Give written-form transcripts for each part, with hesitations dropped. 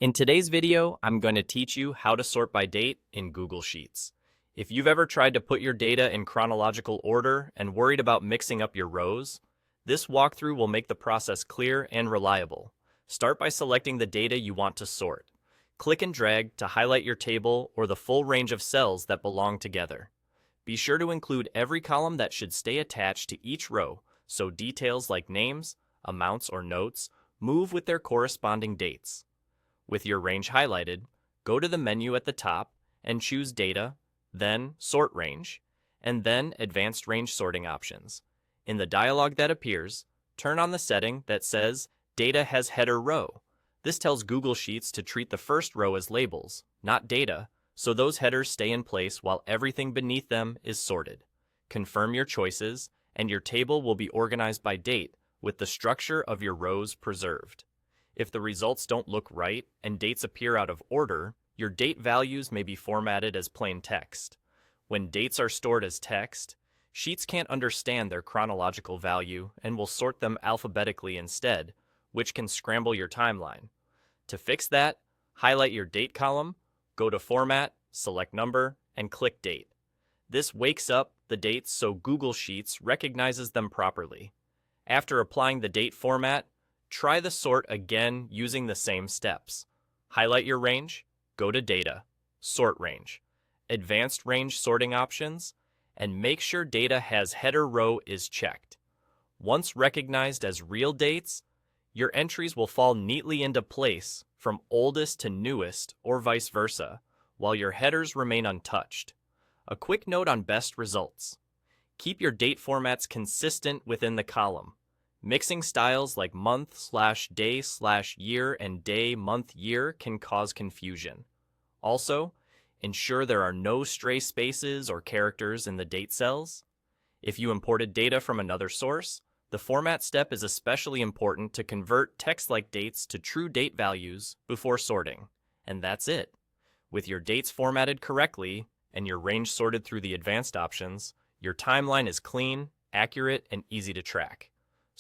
In today's video, I'm going to teach you how to sort by date in Google Sheets. If you've ever tried to put your data in chronological order and worried about mixing up your rows, this walkthrough will make the process clear and reliable. Start by selecting the data you want to sort. Click and drag to highlight your table or the full range of cells that belong together. Be sure to include every column that should stay attached to each row, so details like names, amounts, or notes move with their corresponding dates. With your range highlighted, go to the menu at the top and choose Data, then Sort Range, and then Advanced Range Sorting Options. In the dialog that appears, turn on the setting that says Data has Header Row. This tells Google Sheets to treat the first row as labels, not data, so those headers stay in place while everything beneath them is sorted. Confirm your choices, and your table will be organized by date with the structure of your rows preserved. If the results don't look right and dates appear out of order, your date values may be formatted as plain text. When dates are stored as text, Sheets can't understand their chronological value and will sort them alphabetically instead, which can scramble your timeline. To fix that, highlight your date column, go to Format, select Number, and click Date. This wakes up the dates so Google Sheets recognizes them properly. After applying the date format, try the sort again using the same steps. Highlight your range, go to Data, Sort Range, Advanced Range Sorting Options, and make sure Data has Header Row is checked. Once recognized as real dates, your entries will fall neatly into place from oldest to newest or vice versa, while your headers remain untouched. A quick note on best results. Keep your date formats consistent within the column. Mixing styles like month/day/year and day-month-year can cause confusion. Also, ensure there are no stray spaces or characters in the date cells. If you imported data from another source, the format step is especially important to convert text-like dates to true date values before sorting. And that's it. With your dates formatted correctly and your range sorted through the advanced options, your timeline is clean, accurate, and easy to track.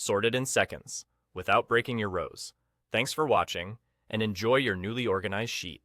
Sorted in seconds, without breaking your rows. Thanks for watching, and enjoy your newly organized sheet.